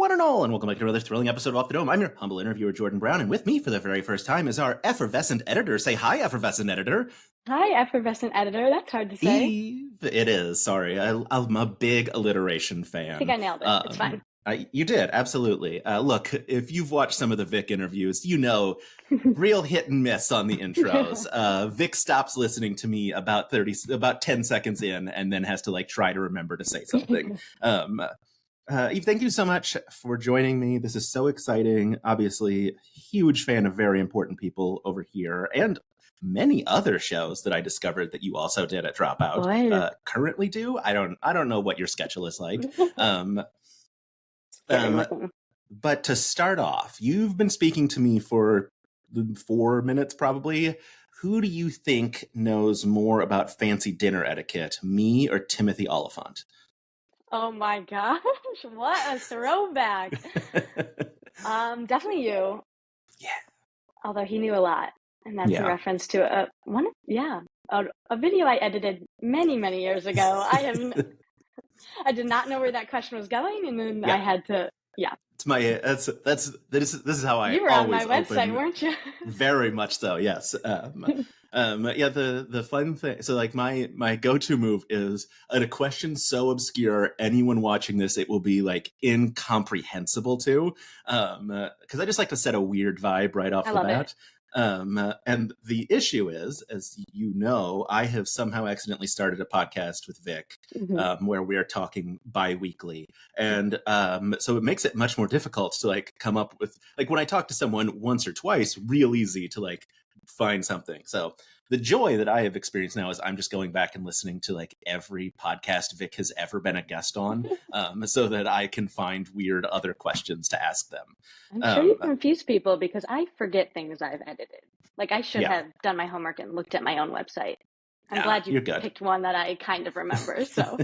one and all, and welcome back to another thrilling episode of Off the Dome. I'm your humble interviewer, Jordan Brown, and with me for the very first time is our effervescent editor. Say hi, effervescent editor. Hi, effervescent editor. That's hard to say. Eve. It is. Sorry. I'm a big alliteration fan. I think I nailed it. It's fine. You did, absolutely. Look, if you've watched some of the Vic interviews, you know, real hit and miss on the intros. Vic stops listening to me about 10 seconds in, and then has to like try to remember to say something. Eve, thank you so much for joining me. This is so exciting. Obviously, huge fan of very important people over here, and many other shows that I discovered that you also did at Dropout. Currently do. I don't know what your schedule is like. But to start off, you've been speaking to me for 4 minutes probably. Who do you think knows more about fancy dinner etiquette, me or Timothy Oliphant? Oh my gosh, what a throwback. Definitely you. Yeah. Although he knew a lot. And that's a reference to a video I edited many years ago. I did not know where that question was going, and then I had to. It's my this is how I. You were always on my website, weren't you? Very much so. Yes. The fun thing. So like my go-to move is at a question so obscure, anyone watching this, it will be like incomprehensible to. Because I just like to set a weird vibe right off the bat. And the issue is, as you know, I have somehow accidentally started a podcast with Vic, where we are talking bi-weekly. And so it makes it much more difficult to like come up with, like when I talk to someone once or twice, real easy to like find something. So the joy that I have experienced now is I'm just going back and listening to like every podcast Vic has ever been a guest on, so that I can find weird other questions to ask them. I'm sure you confuse people because I forget things I've edited. Like I should have done my homework and looked at my own website. I'm glad you picked one that I kind of remember. So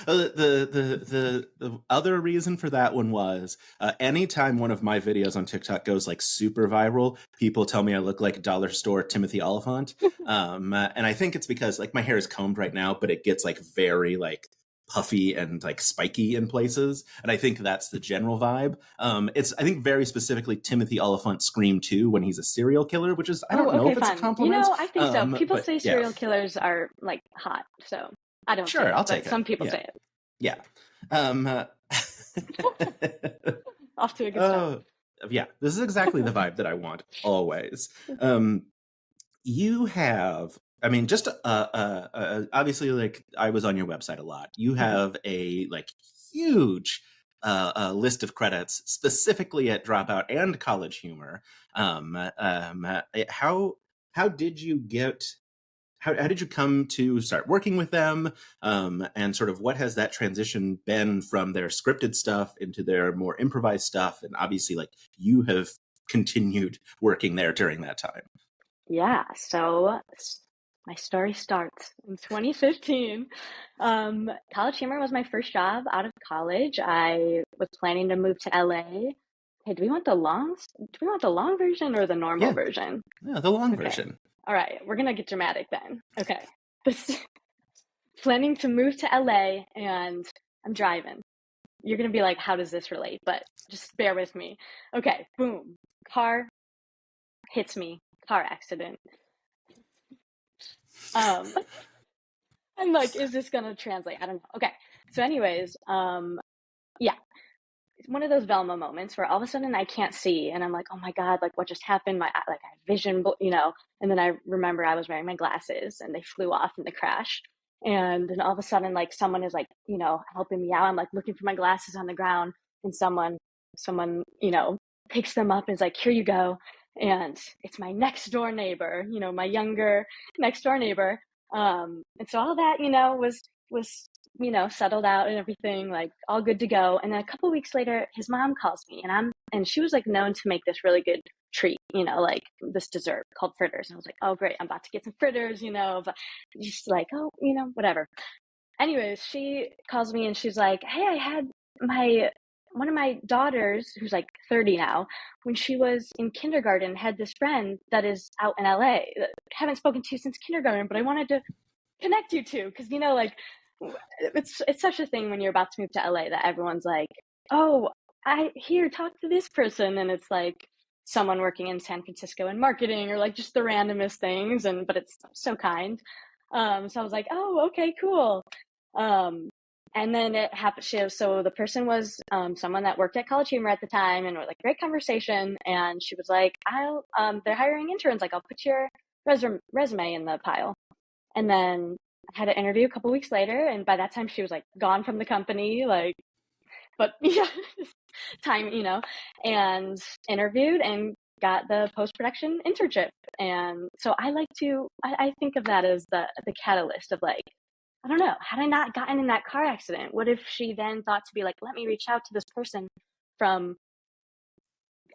the other reason for that one was anytime one of my videos on TikTok goes like super viral, people tell me I look like dollar store Timothy Oliphant. And I think it's because like my hair is combed right now, but it gets like very like puffy and like spiky in places, and I think that's the general vibe. It's I think very specifically Timothy Oliphant Scream 2 when he's a serial killer, which is I don't know if it's a compliment. You know, I think so. People say serial killers are like hot, so I don't. Sure, I'll take it. Some people say it. Yeah. Off to a good start. Yeah, this is exactly the vibe that I want always. You have. I mean, just obviously, like I was on your website a lot. You have a like huge list of credits specifically at Dropout and College Humor. How did you get? How did you come to start working with them? And sort of what has that transition been from their scripted stuff into their more improvised stuff? And obviously, like you have continued working there during that time. Yeah. So. My story starts in 2015. College Humor was my first job out of college. I was planning to move to LA. Hey, do we want the long version or the normal version? Yeah, the long version. All right, we're gonna get dramatic then. Okay, planning to move to LA, and I'm driving. You're gonna be like, how does this relate? But just bear with me. Okay, boom, car hits me, car accident. I'm like, is this gonna translate? I don't know. Okay. So anyways, it's one of those Velma moments where all of a sudden I can't see and I'm like, oh my God, like what just happened? I have vision, and then I remember I was wearing my glasses and they flew off in the crash. And then all of a sudden, like someone is like, helping me out. I'm like looking for my glasses on the ground and someone, picks them up and is like, here you go. And it's my next door neighbor, my younger next door neighbor. And so all that, was, settled out and everything, like all good to go. And then a couple of weeks later, his mom calls me and she was like known to make this really good treat, like this dessert called fritters. And I was like, oh great, I'm about to get some fritters, but just like, oh, whatever. Anyways, she calls me and she's like, hey, I had one of my daughters, who's like 30 now, when she was in kindergarten, had this friend that is out in LA that I haven't spoken to since kindergarten, but I wanted to connect you to, because, like, it's such a thing when you're about to move to LA that everyone's like, oh, here, talk to this person. And it's like someone working in San Francisco in marketing or like just the randomest things. But it's so kind. So I was like, oh, okay, cool. Um, and then it happened. So the person was someone that worked at College Humor at the time, and we're like great conversation. And she was like, they're hiring interns. Like, I'll put your resume in the pile. And then I had an interview a couple weeks later, and by that time she was like gone from the company. Like, but yeah, time, and interviewed and got the post-production internship. And so I think of that as the catalyst of like, I don't know, had I not gotten in that car accident, what if she then thought to be like, let me reach out to this person from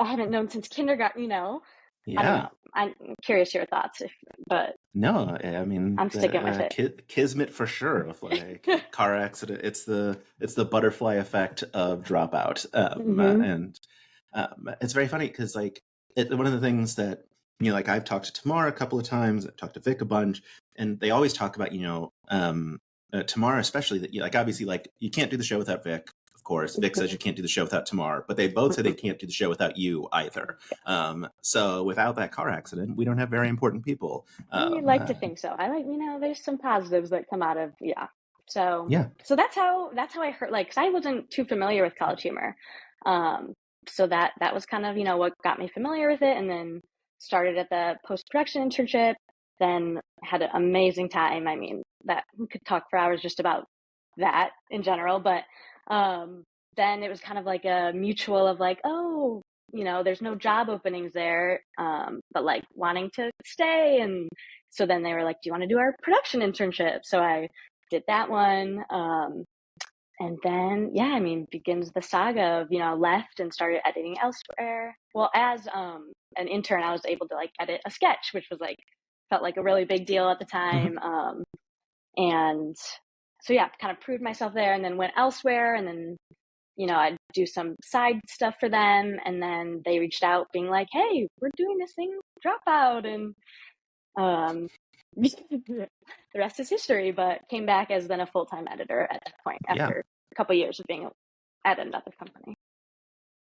I haven't known since kindergarten. I don't Yeah. know. I'm curious your thoughts, but No, I mean I'm sticking with it. kismet for sure. With like car accident, it's the butterfly effect of Dropout, Mm-hmm. and it's very funny because like one of the things that like I've talked to Tamar a couple of times, I've talked to Vic a bunch, and they always talk about Tamar especially that like obviously like you can't do the show without Vic. Of course, Vic says you can't do the show without Tamar, but they both say they can't do the show without you either. So without that car accident, we don't have very important people. I like to think so. I like, there's some positives that come out of, yeah. So, Yeah. so that's how I heard, like, 'cause I wasn't too familiar with College Humor. So that was kind of, what got me familiar with it, and then started at the post-production internship, then had an amazing time. I mean, that we could talk for hours just about that in general, but, then it was kind of like a mutual of like, oh, there's no job openings there, but like wanting to stay. And so then they were like, do you want to do our production internship? So I did that one. And then, yeah, I mean, begins the saga of, left and started editing elsewhere. Well, as an intern, I was able to like edit a sketch, which was like, felt like a really big deal at the Mhm. time. And so, yeah, kind of proved myself there, and then went elsewhere. And then I'd do some side stuff for them. And then they reached out being like, hey, we're doing this thing, Dropout. And the rest is history, but came back as then a full-time editor at that point Yeah. after a couple of years of being at another company.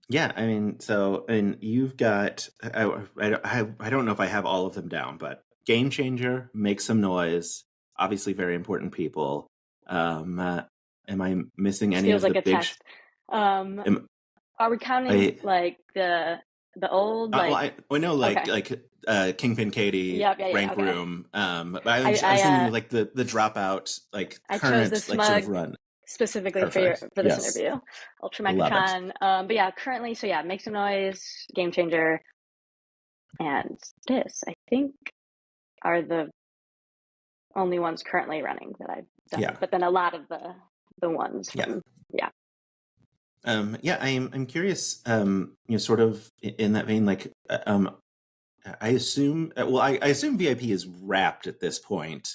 Yeah, I mean, so and you've got I don't know if I have all of them down, but Game Changer, Make Some Noise, obviously very important people. Am I missing This any feels of like the a big? test. Um, Am, are we counting I like the old, well, like, I know okay. like Kingpin Katie, Yep, yeah, Rank okay. Room, but I I was thinking I like the Dropout like I chose current this like sort mug of run. specifically Perfect. for this Yes, interview. Ultra love it. Megatron. But yeah, currently, so yeah, Make Some Noise, Game Changer, and this, I think, are the only ones currently running that I've done. Yeah, But then a lot of the ones yeah. from, yeah. Yeah, I'm curious, sort of in that vein, like, I assume, I assume VIP is wrapped at this point,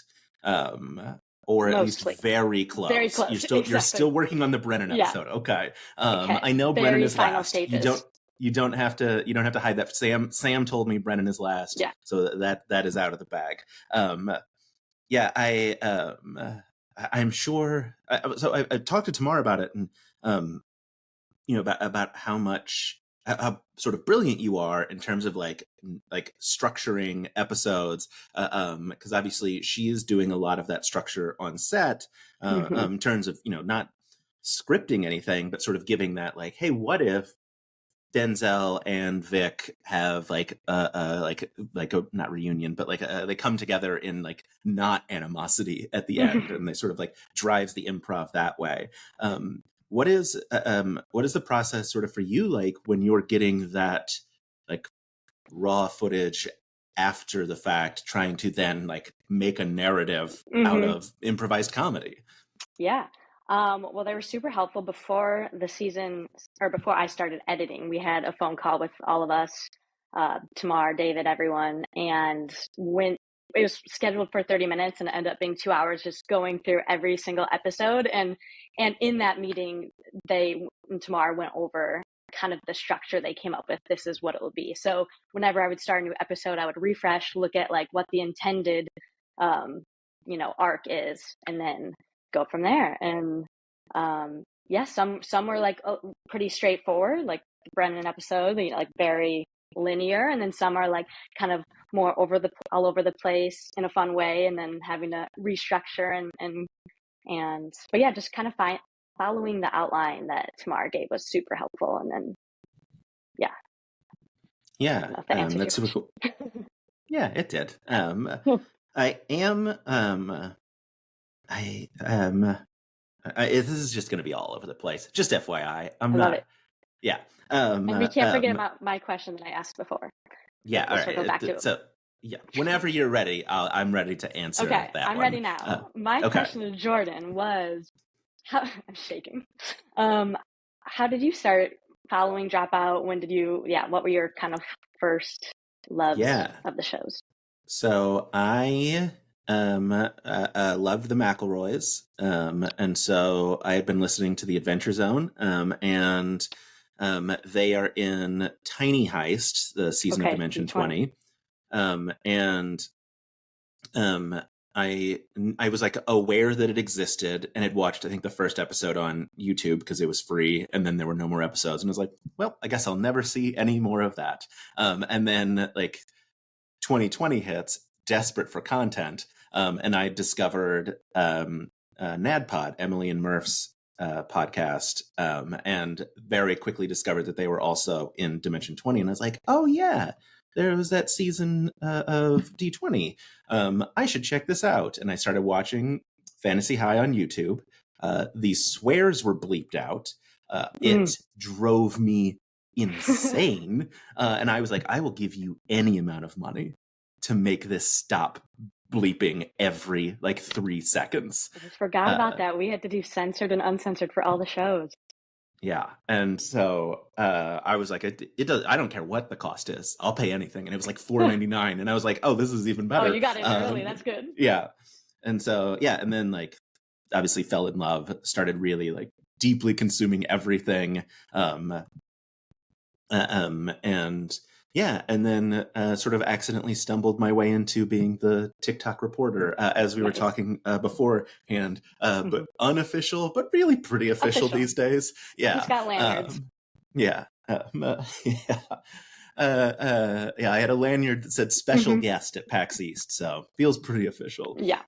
or at least Mostly. very Very close. close. You're Exactly. still working on the Brennan Yeah. episode. Okay. Okay. I know Brennan Very is final last. stages. You don't have to hide that. Sam told me Brennan is last, Yeah. so that is out of the bag. Yeah, I'm sure. So I talked to Tamar about it, and about how much how sort of brilliant you are in terms of like structuring episodes, because obviously she is doing a lot of that structure on set, Mm-hmm. in terms of not scripting anything, but sort of giving that like, hey, what if Denzel and Vic have like a not reunion, but like they come together in like not animosity at the end, and they sort of like drives the improv that way. Um, what is the process sort of for you like when you're getting that like raw footage after the fact, trying to then like make a narrative out Mm-hmm. of improvised comedy? Yeah. Well, they were super helpful before the season, or before I started editing. We had a phone call with all of us, Tamar, David, everyone, and when it was scheduled for 30 minutes and it ended up being 2 hours, just going through every single episode. And in that meeting, they and Tamar went over kind of the structure they came up with. This is what it will be. So whenever I would start a new episode, I would refresh, look at like what the intended, um, arc is, and then go from there. And yes, some were like pretty straightforward, like the Brennan episode, like very linear, and then some are like kind of more all over the place in a fun way, and then having to restructure and but yeah, just kind of following the outline that Tamar gave was super helpful, and then yeah, I Yeah, don't know if that answered your that's super question. cool. Yeah, it did. I am. I this is just going to be all over the place. Just FYI, I'm I love not. it. Yeah. And we can't forget about my question that I asked before. Yeah. All We'll circle back to right. it. So yeah, whenever you're ready, I'm ready to answer Okay, that I'm one. ready now. My Okay. question to Jordan was, I'm shaking. How did you start following Dropout? When did you, what were your kind of first loves Yeah. of the shows? So I loved the McElroys, and so I had been listening to the Adventure Zone, and they are in Tiny Heist, the season of Okay, Dimension D20. 20, and um, I was like aware that it existed and had watched I think the first episode on YouTube because it was free, and then there were no more episodes, and I was like, well, I guess I'll never see any more of that. And then like 2020 hits, desperate for content, and I discovered NADPOD, Emily and Murph's podcast, and very quickly discovered that they were also in Dimension 20. And I was like, oh, yeah, there was that season of D20. I should check this out. And I started watching Fantasy High on YouTube. The swears were bleeped out. It drove me insane. And I was like, I will give you any amount of money to make this stop bleeping every like 3 seconds. I just forgot about that. We had to do censored and uncensored for all the shows. Yeah. And so I was like, it does, I don't care what the cost is. I'll pay anything. And it was like $4.99. And I was like, oh, this is even better. Oh, you got it early. That's good. Yeah. And so, yeah. And then like, obviously fell in love, started really like deeply consuming everything. And yeah, and then sort of accidentally stumbled my way into being the TikTok reporter, as we were talking beforehand, but unofficial, but really pretty official these days. Yeah, he's got lanyards. Yeah, yeah. Yeah, I had a lanyard that said special guest at PAX East, so feels pretty official. Yeah.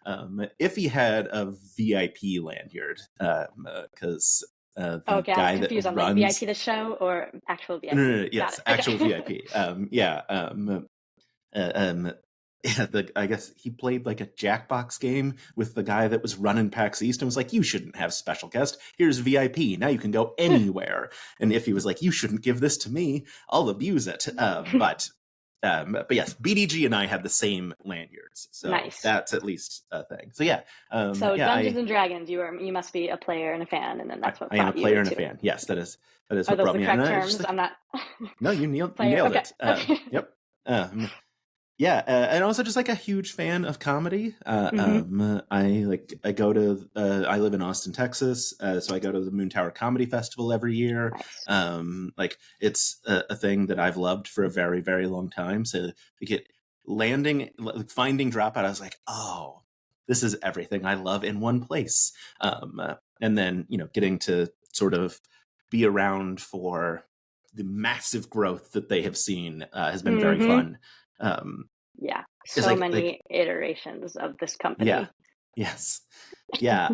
If he had a VIP lanyard, because the okay, guy I was confused that on runs like VIP the show or actual VIP. no, yes, actual Okay. VIP. Yeah, I guess he played like a Jackbox game with the guy that was running PAX East and was like, you shouldn't have special guest. Here's VIP. Now you can go anywhere. And if he was like, you shouldn't give this to me, I'll abuse it. But yes, BDG and I had the same lanyards, so nice. That's at least a thing. So yeah. So Dungeons and Dragons, you must be a player and a fan, and then that's what I am a player and to a fan. Yes, that is Are what those brought the me correct in. terms? Like, I'm not. No, you nailed okay. it. Yep. Yeah, and also just like a huge fan of comedy. I go to I live in Austin, Texas, so I go to the Moon Tower Comedy Festival every year. Nice. Like it's a thing that I've loved for a very, very long time. So to get finding Dropout, I was like, oh, this is everything I love in one place. And then getting to sort of be around for the massive growth that they have seen has been very fun. Yeah, so many iterations of this company. Yeah. Yes. Yeah.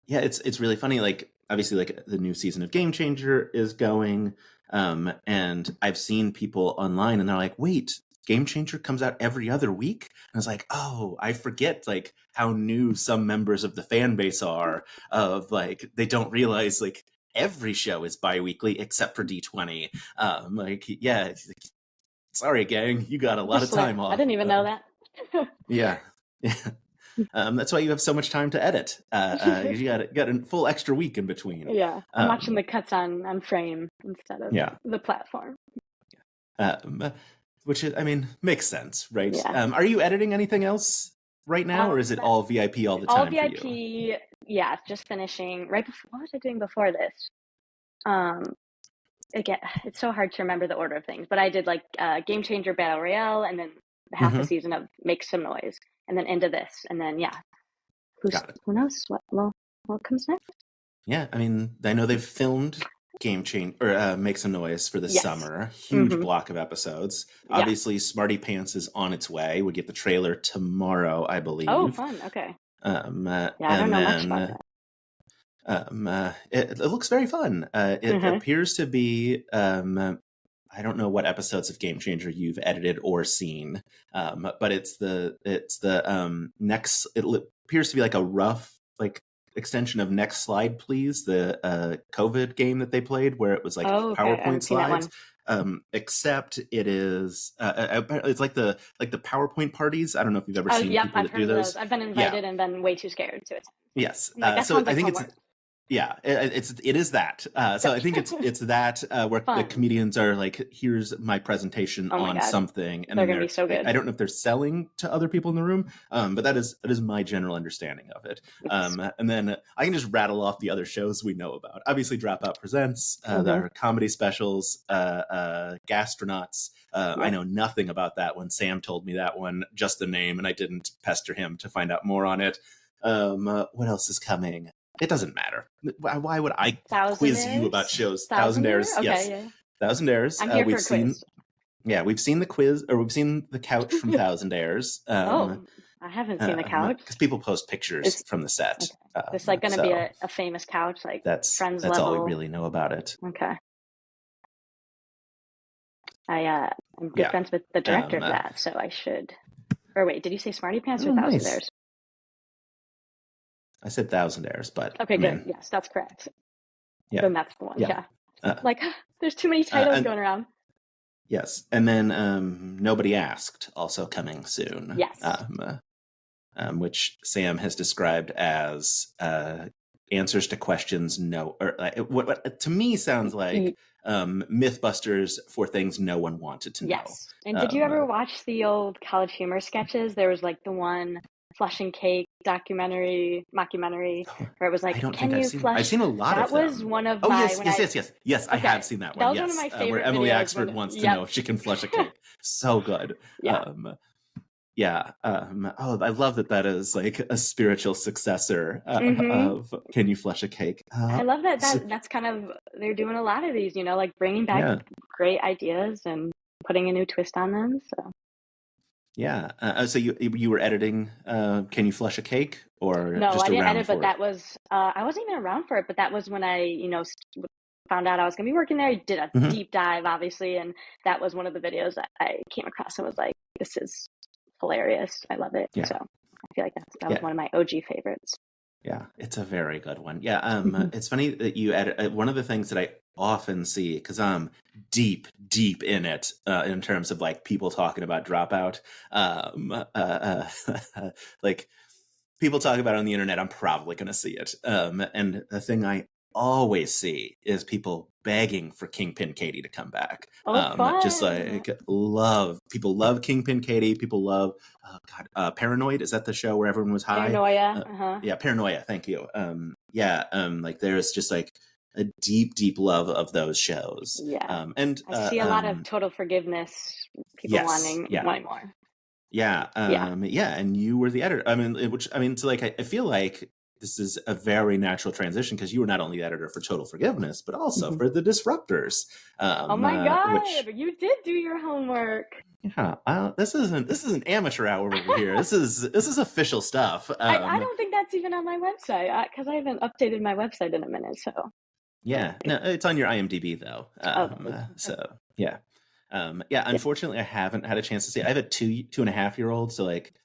Yeah. It's really funny. Like obviously, like the new season of Game Changer is going, and I've seen people online, and they're like, "Wait, Game Changer comes out every other week?" And I was like, "Oh, I forget like how new some members of the fan base are. Of like they don't realize like." Every show is bi-weekly except for D20. Yeah, sorry, gang, you got a lot of time off. I didn't even know that. Yeah. That's why you have so much time to edit. You got a full extra week in between. Yeah, I'm watching the cuts on Frame instead of the platform. Which is, I mean, makes sense, right? Yeah. Are you editing anything else right now, or is it all VIP all the time? All VIP. For you? Yeah, just finishing right before. What was I doing before this? Again, it's so hard to remember the order of things, but I did like Game Changer Battle Royale, and then half the season of Make Some Noise, and then into this, and then who knows what comes next? Yeah, I mean, I know they've filmed Game Change or Make Some Noise for the Yes. summer. Huge Mm-hmm. block of episodes. Yeah. Obviously, Smarty Pants is on its way. We get the trailer tomorrow, I Oh, believe. fun. Okay. Yeah, I don't And know much about then it looks very fun. It that. appears to be. I don't know what episodes of Game Changer you've edited or seen, but it's the next. Appears to be like a rough like extension of Next Slide Please, the COVID game that they played where it was like Oh, okay. I PowerPoint haven't seen that slides. one. Except it is it's like the PowerPoint parties. I don't know if you've ever Oh, seen yep. people I've that heard do of those. those. I've been Yeah. invited and been way too scared to attend. Yes. I'm like, that So sounds I like think it's homework. yeah, it is that. So I think it's that where the Fun. comedians are like, here's my presentation Oh my on God. something, and They're then going to be so I good. don't know if they're selling to other people in the room, but that is my general understanding of it. Yes. And then I can just rattle off the other shows we know about. Obviously, Dropout presents Mm-hmm. their comedy specials, Gastronauts. I Yep. know nothing about that one. Sam told me that one, just the name, and I didn't pester him to find out more on it. What else is coming? It doesn't matter. Why would I quiz you about Thousandaires? shows? Thousandaire? Thousandaires, Okay, yes. yeah. Thousandaires. I'm here for We've a seen, quiz. yeah, we've seen the quiz, or we've seen the couch from Thousandaires. Oh, I haven't seen the couch. Because people post pictures Is from the set. okay. This like going to be So a famous couch, like that's Friends all we level? really know about it. Okay. I'm good Yeah. friends with the director of that, so I should. Or wait, did you say Smarty Pants or Oh, nice. Thousandaires? I said Thousandaires, but Okay, I good. mean, Yes, that's correct. yeah, Then that's the one. yeah. Yeah. Like, there's too many titles And going around. yes, and then Nobody Asked, also coming soon. Yes. Which Sam has described as answers to questions or what to me sounds like Mythbusters for things no one wanted to know. Yes. And did you ever watch the old College Humor sketches? There was like the one Flushing Cake mockumentary, where it was like, I don't can think you flush? I've seen a lot of them. That was one of oh, my. Yes. I Okay. have seen that one. That was yes. one of my favorite where Emily videos Axford wants to know if she can flush a cake. So good. Yeah. Yeah. I love that is like a spiritual successor Mhm. of Can You Flush a Cake? I love that's kind of, they're doing a lot of these, like bringing back great ideas and putting a new twist on them. So yeah. So you were editing Can You Flush a Cake, or no, just I didn't around edit, for but that was I wasn't even around for it. But that was when I found out I was going to be working there. I did a Mhm. deep dive, obviously, and that was one of the videos that I came across and was like, this is hilarious. I love it. Yeah. So I feel like that was one of my OG favorites. Yeah, it's a very good one. Yeah, it's funny that you edit. One of the things that I often see, because I'm deep in it, in terms of like people talking about Dropout, like people talk about it on the internet, I'm probably going to see it. And the thing I always see is people begging for Kingpin Katie to come back. Oh, fun. Just like people love Kingpin Katie. People love Paranoid. Is that the show where everyone was high? Paranoia. Yeah, Paranoia. Thank you. Like there's just like a deep love of those shows. Yeah. And I see a lot of Total Forgiveness people wanting more. Yeah. And you were the editor. So like I feel like this is a very natural transition because you were not only the editor for Total Forgiveness, but also for The Disruptors. Oh my God, you did do your homework. Yeah, this isn't amateur hour over here. This is official stuff. I don't think that's even on my website because I haven't updated my website in a minute. So yeah, no, it's on your IMDb though. So yeah. Unfortunately, I haven't had a chance to see it. I have a 2.5-year-old, so like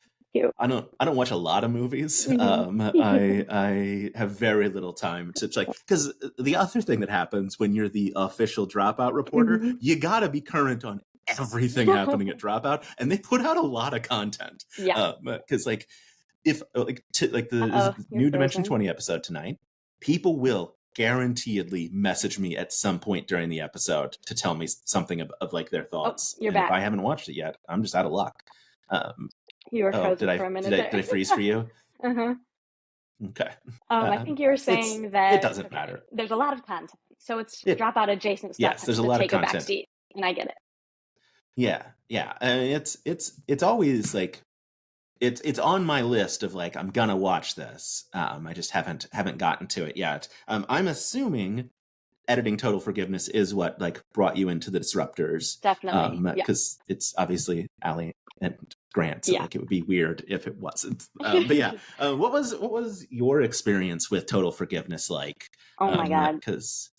I don't watch a lot of movies. I have very little time to like, because the other thing that happens when you're the official Dropout reporter, you gotta be current on everything happening at Dropout, and they put out a lot of content. Yeah, because like if the new Dimension 20 episode tonight, people will guaranteedly message me at some point during the episode to tell me something of like their thoughts. You're back. If I haven't watched it yet, I'm just out of luck. You were frozen for a minute. Did I freeze for you? Okay. I think you were saying that it doesn't matter. There's a lot of content, so it's Dropout adjacent stuff. Yes, there's a lot of content. Backseat, and I get it. Yeah. And it's always like it's on my list of like I'm gonna watch this. I just haven't gotten to it yet. I'm assuming editing Total Forgiveness is what like brought you into the Disruptors, Definitely. Yeah. because it's obviously Allie and Grant, so Yeah. like it would be weird if it wasn't. But yeah, what was your experience with Total Forgiveness like? Oh my God. Because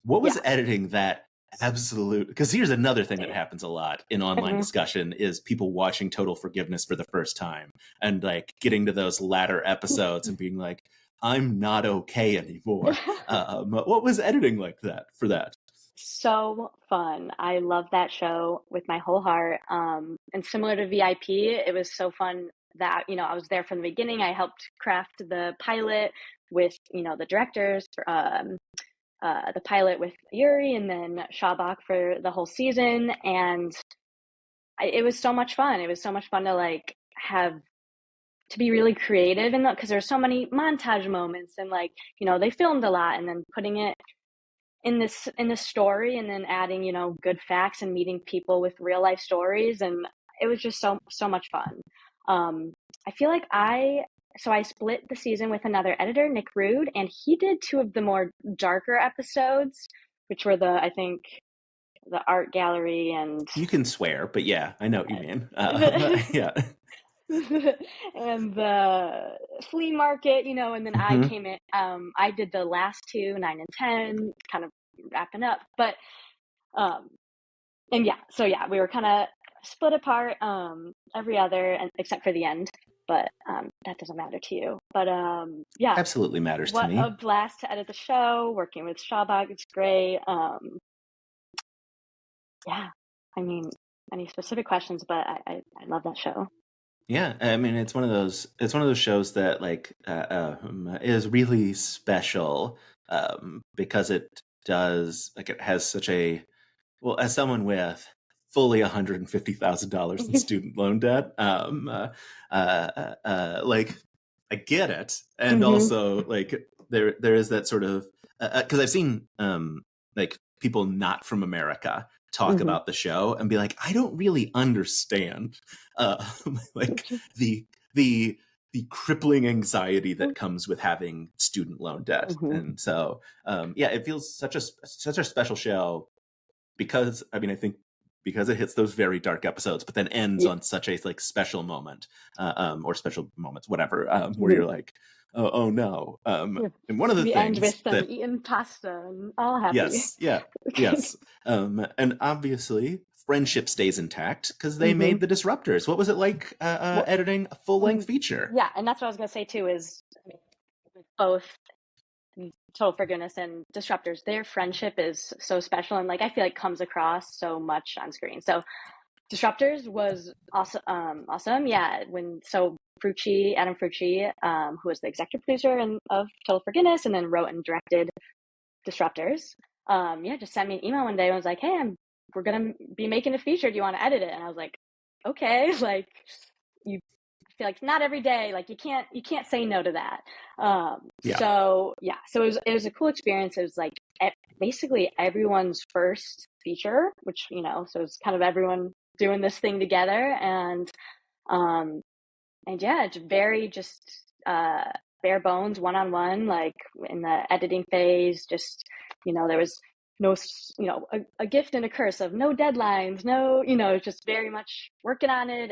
what was Yeah. editing that absolute? Because here's another thing that happens a lot in online Mhm. discussion is people watching Total Forgiveness for the first time and like getting to those latter episodes and being like, I'm not okay anymore. What was editing like that for that? So fun. I love that show with my whole heart. And similar to VIP, it was so fun that, I was there from the beginning. I helped craft the pilot with, the directors for the pilot with Yuri and then Shabak for the whole season. And it was so much fun. It was so much fun to like have to be really creative in that because there's so many montage moments and like, they filmed a lot and then putting it in this story and then adding, good facts and meeting people with real life stories. And it was just so much fun. I feel like I split the season with another editor, Nick Rude, and he did two of the more darker episodes, which were I think the art gallery and You can swear, but yeah, I know what you mean. Yeah. and the flea market, and then I Hmm. came in, I did the last two, 9 and 10, kind of wrapping up. But um and yeah, so yeah, we were kind of split apart every other and except for the end, but that doesn't matter to you. But yeah, Absolutely matters to what a me. blast to edit the show, working with Shabak, it's great. Yeah, I mean, any specific questions, but I love that show. Yeah, I mean it's one of those shows that like is really special, because it does like it has such a, well, as someone with fully $150,000 in student loan debt, like I get it, and Hmm. also like there is that sort of, because I've seen like people not from America talk Hmm. about the show and be like, I don't really understand, uh, like the the the crippling anxiety that comes with having student loan debt, Hmm. and so yeah, it feels such a special show because I mean I think because it hits those very dark episodes, but then ends Yeah. on such a like special moment, or special moments, whatever, where Hmm. you're like, oh no, Yeah. and one of the We end things with them that, eating pasta and all happy. yes, yeah, yes, and obviously friendship stays intact because they Hmm. made the Disruptors. What was it like Well, editing a full length feature? yeah, and that's what I was gonna say too. Is I mean, with both Total Forgiveness and Disruptors, their friendship is so special, and like I feel like comes across so much on screen. So Disruptors was awesome. Awesome, yeah. Adam Frucci, who was the executive producer of Total Forgiveness, and then wrote and directed Disruptors. Yeah, just sent me an email one day and was like, "Hey, we're gonna be making a feature. Do you want to edit it?" And I was like, "Okay." Like, you I feel like not every day. Like you can't say no to that. Yeah, So yeah, so it was a cool experience. It was like basically everyone's first feature, which so it's kind of everyone doing this thing together, um, and yeah, it's very just bare bones, one on one, like in the editing phase. Just there was no a gift and a curse of no deadlines, no just very much working on it,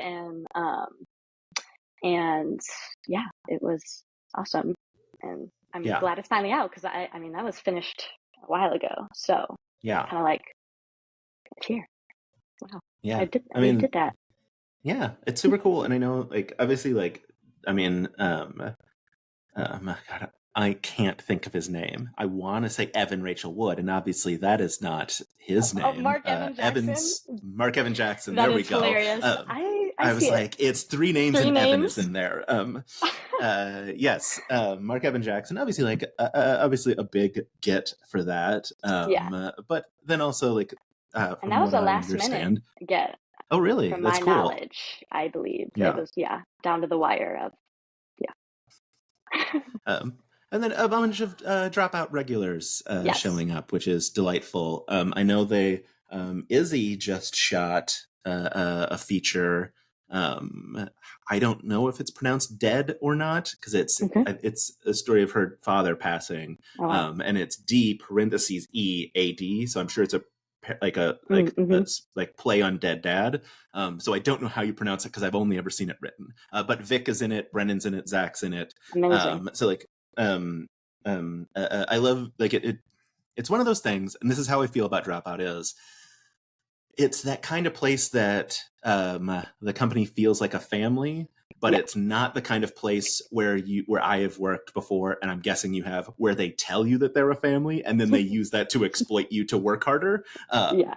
and yeah, it was awesome, and I'm yeah, glad it's finally out because I mean that was finished a while ago, so yeah, kind of like here, wow, I yeah. did I we mean, did that. yeah, it's super cool, and I know like obviously like I mean God, I can't think of his name. I want to say Evan Rachel Wood, and obviously that is not his Oh, name. Mark Evan Jackson. Mark Evan Jackson. That There we is go. hilarious. I I was see it. like, it's three names Three and Evan is names. in there. Yes, Mark Evan Jackson. Obviously, like obviously a big get for that. Yeah, But then also like and from that was what a I last minute understand. get, Oh, really? from That's my cool. knowledge. I believe it Yeah. was, yeah, down to the wire of, yeah. Um, and then a bunch of dropout regulars Yes. showing up, which is delightful. I know Izzy just shot a feature I don't know if it's pronounced dead or not, because Okay. it's a story of her father passing, Oh wow. and it's D parentheses E A D, so I'm sure it's a Mm-hmm. like play on dead dad. So I don't know how you pronounce it because I've only ever seen it written. But Vic is in it, Brennan's in it, Zach's in it. Amazing. So like I love like it's one of those things, and this is how I feel about Dropout is it's that kind of place that the company feels like a family, but Yeah. it's not the kind of place where I have worked before, and I'm guessing you have, where they tell you that they're a family and then they use that to exploit you to work harder. Yeah.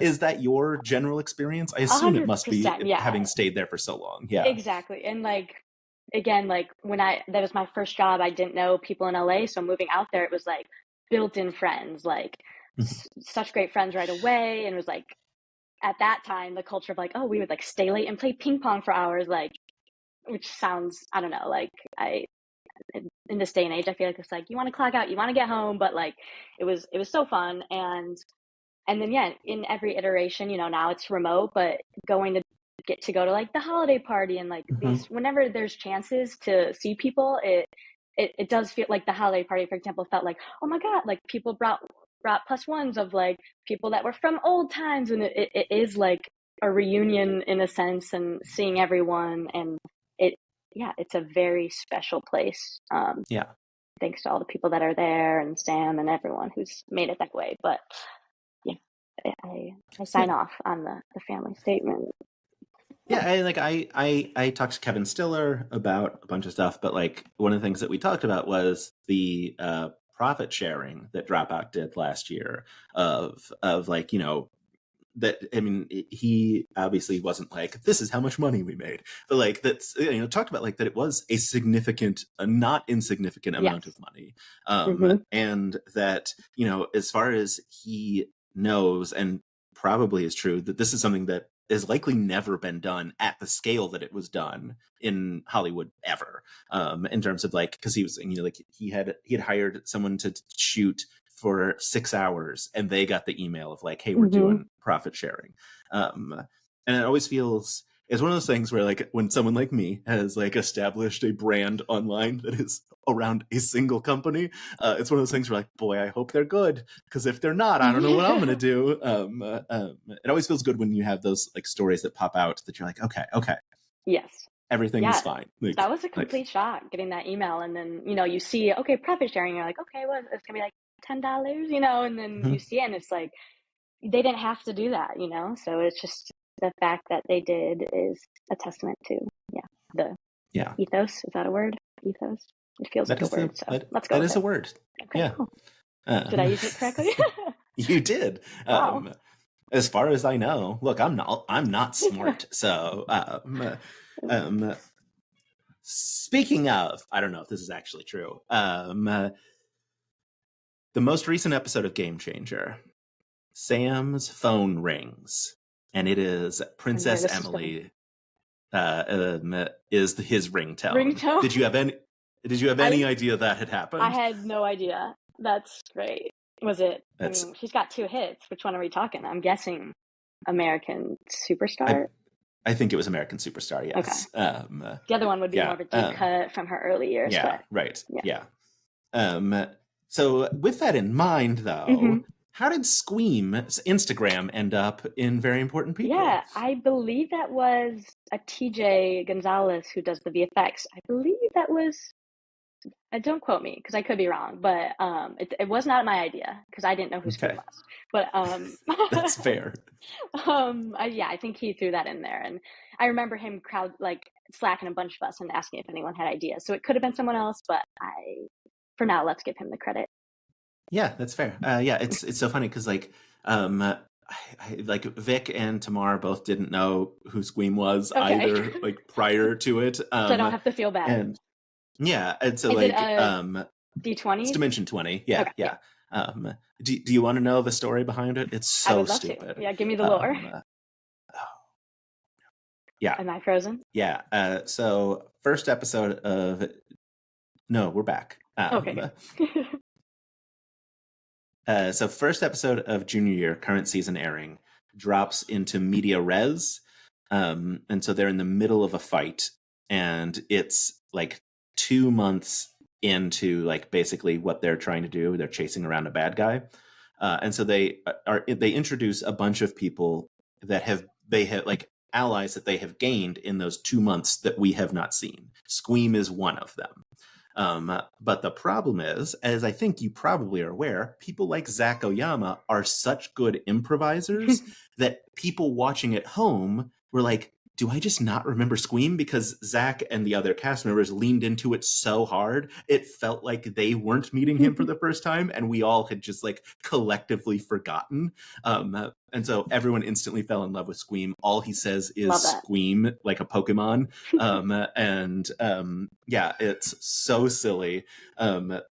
Is that your general experience? I A assume it hundred must be, percent. Yeah. having stayed there for so long. Yeah. Exactly. And like again, like when that was my first job, I didn't know people in LA, so moving out there, it was like built-in friends, like such great friends right away, and it was like at that time the culture of like, oh, we would like stay late and play ping pong for hours, like which sounds, I don't know, like I in this day and age, I feel like it's like you want to clock out, you want to get home, but like it was so fun. And then yeah, in every iteration, now it's remote, but going to get to go to like the holiday party and like Mhm. these whenever there's chances to see people, it does feel like the holiday party, for example, felt like, oh my god, like people brought plus ones of like people that were from old times, and it is like a reunion in a sense, and seeing everyone, and it yeah, it's a very special place. Yeah. Thanks to all the people that are there and Sam and everyone who's made it that way. But yeah, I Yeah. sign off on the family statement. Yeah, I talked to Kevin Stiller about a bunch of stuff, but like one of the things that we talked about was the profit sharing that Dropout did last year of like, that, I mean, he obviously wasn't like, this is how much money we made, but like that's, talked about like that it was a significant, a not insignificant amount of Yes. money, Mm-hmm. and that, as far as he knows, and probably is true, that this is something that has likely never been done at the scale that it was done in Hollywood ever. In terms of like, because he was, like he had hired someone to shoot for 6 hours, and they got the email of like, hey, we're Mm-hmm. doing profit sharing. And it always feels, it's one of those things where like when someone like me has like established a brand online that is around a single company, it's one of those things where like, boy, I hope they're good, because if they're not, I don't know what I'm gonna Yeah. do. It always feels good when you have those like stories that pop out that you're like, okay, Yes. everything is Yeah. fine. That was a Like complete shock getting that email, and then you see, okay, profit sharing. You're like, okay, well, it's gonna be like $10, and then you mhm. see it, and it's like they didn't have to do that. So it's just the fact that they did is a testament to, yeah, the Yeah, ethos. Is that a word? Ethos. It feels like that a is word, so let's go that with is a it. word. Okay, Yeah. cool. Did I Um, use it correctly? you did. Wow. As far as I know, look, I'm not smart. So, um, speaking of, I don't know if this is actually true. The most recent episode of Game Changer, Sam's phone rings, and it is I know where Princess this is going. Emily. Is his ringtone. Ringtone. Did you have any? Did you have any I idea that had I happened? had no idea. That's great. Was it? I That's mean, she's got two hits. Which one are we talking? I'm guessing American I. Superstar. I think it was American Superstar. Okay. Yes. The other one would be more Yeah. of a deep cut from her early years, Yeah. but Right. yeah. Yeah. Um, so, with that in mind, Hmm. though, how did Squeam's Instagram end up in Very Important People? Yeah, I believe that was a TJ Gonzalez who does the VFX. I believe that was. Don't quote me because I could be wrong, but it was not my idea because I didn't know who Scream Okay, was. But that's fair. yeah, I think he threw that in there, and I remember him crowd like slacking a bunch of us and asking if anyone had ideas. So it could have been someone else, but for now, let's give him the credit. Yeah, that's fair. Yeah, it's so funny because like, like Vic and Tamar both didn't know who Squeam was Okay, either, like prior to it. so I don't have to feel bad. And yeah, and so Is it like, a it's D20? Dimension 20. Yeah, Okay, yeah, yeah. Do you want to know the story behind it? It's I so would love to. stupid. Yeah, give me the lore. Um, yeah, Am I frozen? yeah. So first episode of no, we're back. Okay, So first episode of junior year, current season airing, drops into media res. And so they're in the middle of a fight, and it's like 2 months into like basically what they're trying to do. They're chasing around a bad guy, and so they introduce a bunch of people that they have like allies that they have gained in those 2 months that we have not seen. Squeam is one of them. But the problem is, as I think you probably are aware, people like Zach Oyama are such good improvisers that people watching at home were like, do I just not remember Squeam? Because Zach and the other cast members leaned into it so hard, it felt like they weren't meeting him for the first time, and we all had just like collectively forgotten. And so everyone instantly fell in love with Squeam. All he says is Squeam, like a Pokemon. Yeah, it's so silly. But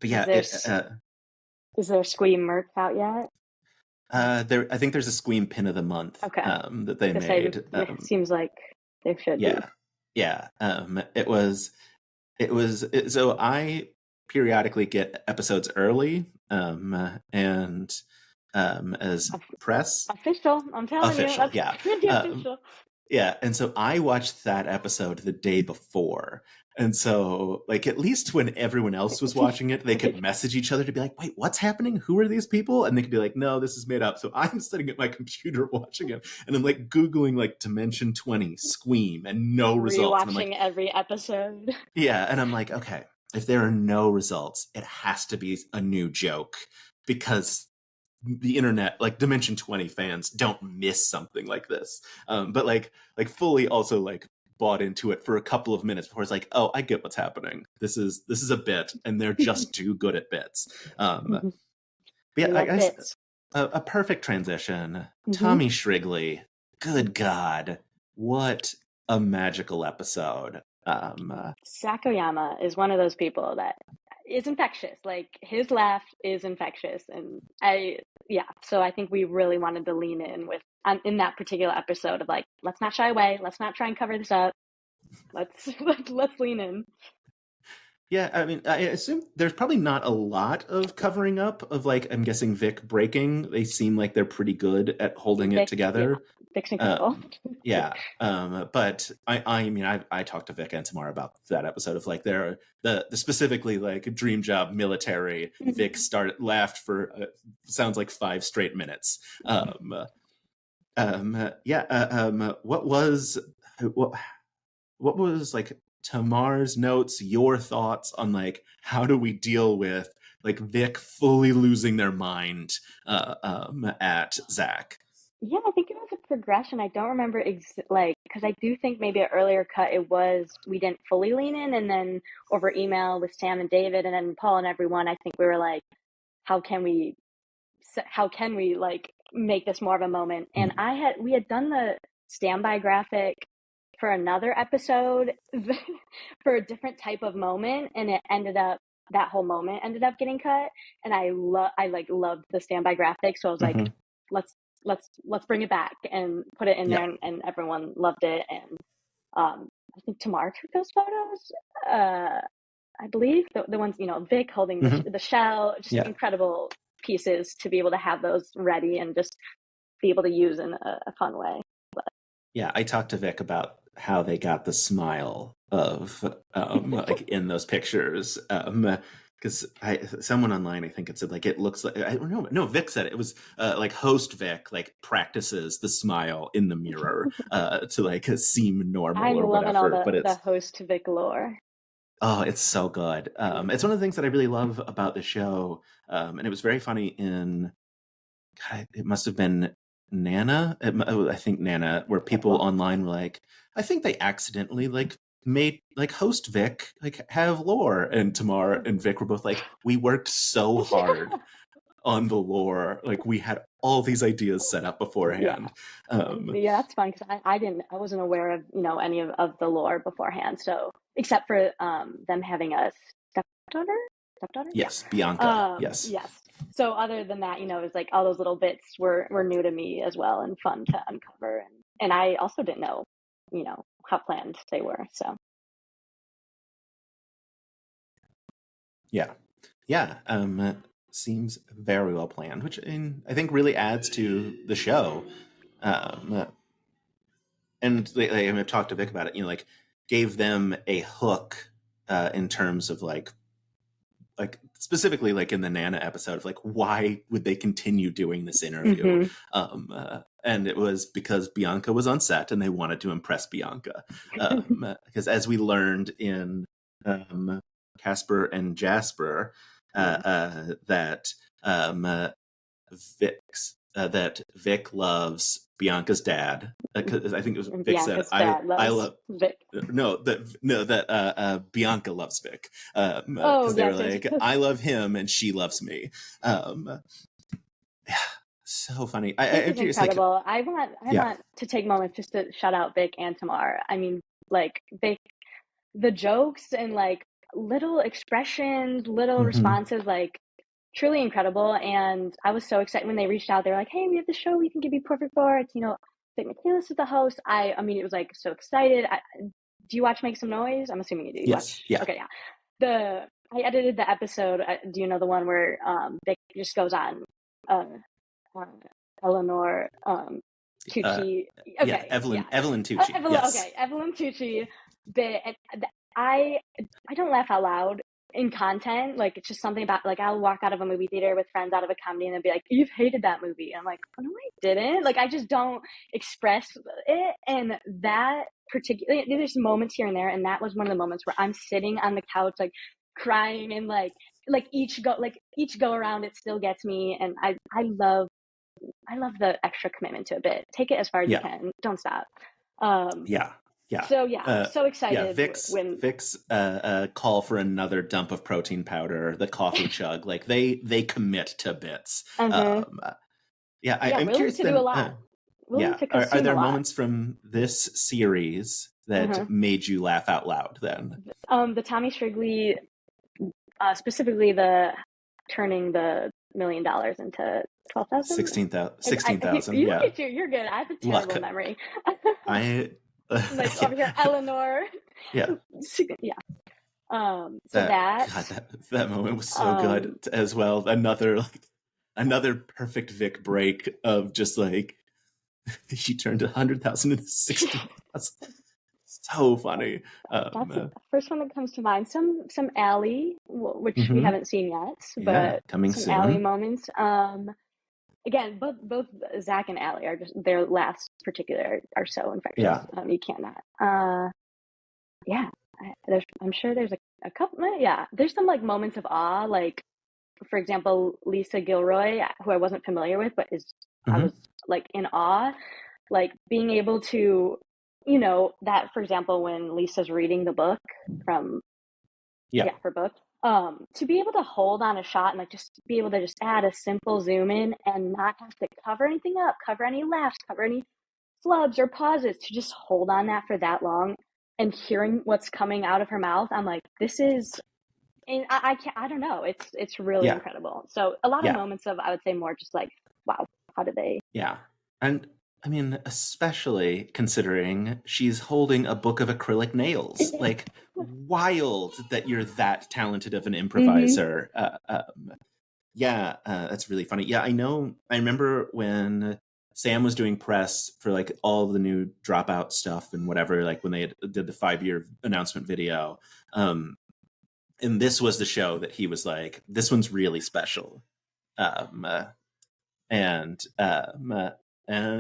yeah, is there Squeam merch out yet? I think there's a Squeam pin of the month that they made. It seems like there should be. Yeah. So I periodically get episodes early, and as press. Official, I'm telling you. That's yeah. pretty official. Yeah, and so I watched that episode the day before. And so, like, at least when everyone else was watching it, they could message each other to be like, wait, what's happening? Who are these people? And they could be like, no, this is made up. So I'm sitting at my computer watching it, and I'm like Googling like Dimension 20, Squeam, and no results. Rewatching like, every episode. Yeah, and I'm like, okay, if there are no results, it has to be a new joke, because the internet, like Dimension 20 fans, don't miss something like this. But like fully also like bought into it for a couple of minutes before it's like, oh, I get what's happening. This is a bit, and they're just too good at bits. But yeah, I guess a perfect transition. Tommy Shrigley, good God, what a magical episode. Zach Oyama is one of those people that is infectious. Like, his laugh is infectious, and so I think we really wanted to lean in with in that particular episode of like, let's not shy away, let's not try and cover this up, let's lean in. Yeah, I mean, I assume there's probably not a lot of covering up of, like, I'm guessing Vic breaking. They seem like they're pretty good at holding it together. Yeah, Vic's incredible. Yeah, but I mean, I talked to Vic and Tamara about that episode of like the specifically like Dream Job military. Vic laughed for sounds like 5 straight minutes. What was like Tamar's notes, your thoughts on like how do we deal with like Vic fully losing their mind at Zach? Yeah, I think it was a progression. I don't remember because I do think maybe an earlier cut it was we didn't fully lean in, and then over email with Sam and David and then Paul and everyone, I think we were like, how can we like make this more of a moment? And we had done the standby graphic for another episode for a different type of moment, and that whole moment ended up getting cut, and I loved the standby graphic, so I was like, let's bring it back and put it in there, and everyone loved it. And I think Tamar took those photos, I believe the ones, Vic holding the shell, just incredible pieces to be able to have those ready and just be able to use in a fun way. Yeah, I talked to Vic about how they got the smile of like in those pictures, because someone online, I think it said like it looks like, I don't know, no, Vic said it was like host Vic like practices the smile in the mirror to like seem normal. I'm or loving whatever, all but it's the host Vic lore. Oh, it's so good. It's one of the things that I really love about the show, and it was very funny in, God, it must have been Nana. I think Nana, where people online were like, I think they accidentally like made like host Vic like have lore, and Tamar and Vic were both like, we worked so hard on the lore, like we had all these ideas set up beforehand. Yeah, that's fun because I wasn't aware of any of the lore beforehand. So except for them having a stepdaughter. Yes, Bianca. Yes. So other than that, it was like all those little bits were new to me as well and fun to uncover. And I also didn't know, how planned they were. So. Yeah. Seems very well planned, which I think really adds to the show. and I've talked to Vic about it, like gave them a hook in terms of like specifically like in the Nana episode of like why would they continue doing this interview, and it was because Bianca was on set and they wanted to impress Bianca, because as we learned in Casper and Jasper, that that Vic loves Bianca's dad. Because I think it was And Vic said, Bianca's dad I loves love Vic. that Bianca loves Vic, Oh, because they were yes, like, yes. I love him and she loves me. Yeah, so funny. Vic I'm is curious, like, incredible. I yeah, want to take moments just to shout out Vic and Tamar. I mean, like Vic, the jokes and like little expressions, little mm-hmm. responses, like truly incredible. And I was so excited when they reached out. They were like, "Hey, we have the show we think you'd be perfect for. It's Vic Michaelis is the host." I mean, it was like so excited. Do you watch Make Some Noise? I'm assuming you do. You Yes, watch? yeah, Okay, yeah. I edited the episode. Do you know the one where Vic just goes on uh, uh Eleanor uh, Tucci? yeah, Okay, yeah. Evelyn Tucci, Evelyn. yes, Okay, Evelyn Tucci bit. And I I don't laugh out loud in content. Like it's just something about like I'll walk out of a movie theater with friends out of a comedy and they'll be like, "You've hated that movie." And I'm like, "Oh, no, I didn't." Like I just don't express it. And that particularly, there's moments here and there, and that was one of the moments where I'm sitting on the couch like crying and like each go around it still gets me, and I love the extra commitment to a bit. Take it as far as you yeah, can. Don't stop. Um, yeah, yeah. so yeah, so Yeah, excited when Vic's call for another dump of protein powder, the coffee chug, like they commit to bits. uh-huh. Yeah, Yeah, I'm willing curious to do a then. lot, willing Yeah, to are consume a there lot. moments from this series Uh-huh. that made you laugh out loud? Then The Tommy Shrigley, specifically the turning the $1 million into 12,000. 16,000. Yeah, You're good. I have a luck. terrible memory. I Like over here, Eleanor. yeah. Yeah. So that. God, that moment was so good Um, as well. Another perfect Vic break of just like she turned 100,000 into 16,000. So funny. that's the first one that comes to mind. Some Allie, which we Mhm. haven't seen yet, Yeah, but coming some Allie soon. moments. Again, both Zach and Allie are just their last particular are so infectious. Yeah. You can't not. Yeah, I'm sure there's a couple. Yeah, there's some like moments of awe, like for example, Lisa Gilroy, who I wasn't familiar with, but I was Hmm. like in awe, like being able to, that for example, when Lisa's reading the book from, Yeah. yeah, her book, to be able to hold on a shot and like just be able to just add a simple zoom in and not have to cover anything up, cover any laughs, cover any flubs or pauses, to just hold on that for that long and hearing what's coming out of her mouth. I'm like, this is, and I can't, I don't know. It's really Yeah. incredible. So a lot of Yeah. moments of, I would say more just like, wow, how did they? Yeah. And I mean, especially considering she's holding a book of acrylic nails. Like, wild that you're that talented of an Mm-hmm. improviser. Yeah, that's really funny. Yeah, I know. I remember when Sam was doing press for like all the new Dropout stuff and whatever, like when did the 5-year announcement video. And this was the show that he was like, this one's really special. Um, uh, and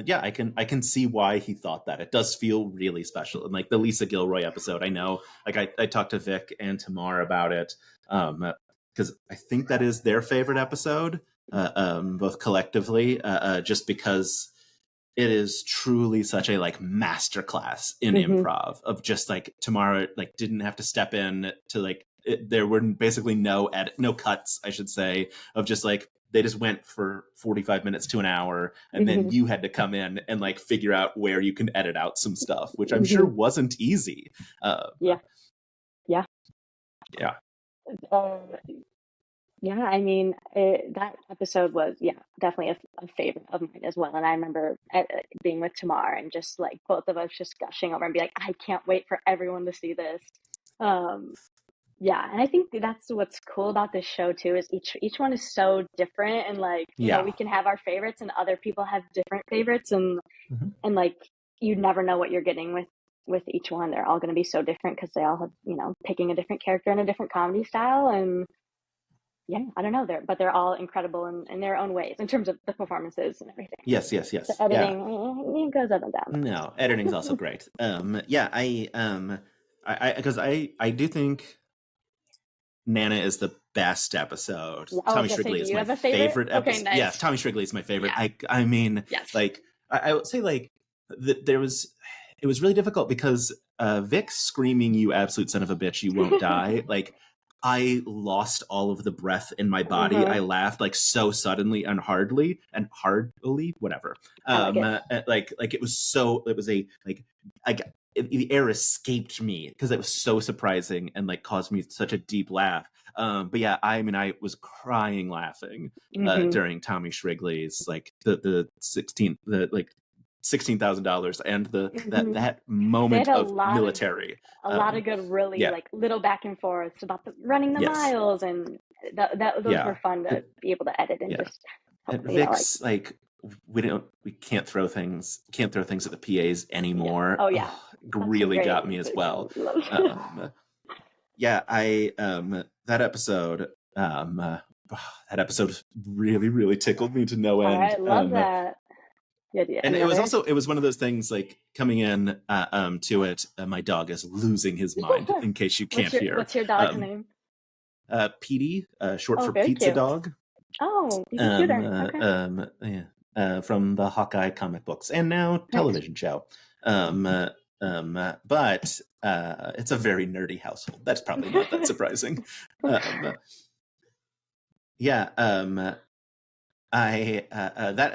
yeah, I can see why he thought that. It does feel really special. And like the Lisa Gilroy episode, I know, like I talked to Vic and Tamar about it, because I think that is their favorite episode, both collectively, just because it is truly such a like masterclass in Mm-hmm. improv of just like Tamara like didn't have to step in to like there were basically no cuts, I should say, of just like they just went for 45 minutes to an hour and then Mm-hmm. you had to come in and like figure out where you can edit out some stuff, which I'm sure Mm-hmm. wasn't easy. Yeah. Yeah. Yeah. Uh, yeah. I mean, that episode was, yeah, definitely a favorite of mine as well. And I remember being with Tamar and just like both of us just gushing over and be like, I can't wait for everyone to see this. Um, Yeah, and I think that's what's cool about this show too, is each one is so different, and like, Yeah. we can have our favorites and other people have different favorites, and Mhm. like you never know what you're getting with each one. They're all going to be so different because they all have, picking a different character and a different comedy style. And yeah, I don't know. They're all incredible in their own ways in terms of the performances and everything. Yes, yes, The yes. Yeah. editing, it goes up and down. No, editing's also great. Yeah, because I do think Nana is the best episode. I Tommy was gonna say, Shrigley do is you my have a favorite? favorite Okay, episode. Yes, nice. Tommy Shrigley is my favorite. Yeah. I mean, Yes. like, I would say, like, it was really difficult because Vic screaming, "You absolute son of a bitch, you won't die!" Like, I lost all of the breath in my body. I laughed like so suddenly and hardly, whatever. I like it. Like it was so. It was a like I the air escaped me because it was so surprising and like caused me such a deep laugh. But yeah, I mean, I was crying laughing during Tommy Shrigley's like the $16,000 and that moment of military. A lot of good, really like little back and forths about running the miles, and those were fun to be able to edit and just. And Vic's like we can't throw things at the PAs anymore. Yeah. Oh yeah, really got me as well. Yeah, that episode really, really tickled me to no end. I love that. Yeah, and it was one of those things like coming in to it. My dog is losing his mind. In case you can't hear, what's your dog's name? Petey, short for Pizza cute. Dog. Oh, cuter. Okay. From the Hawkeye comic books and now television show. But it's a very nerdy household. That's probably not that surprising. That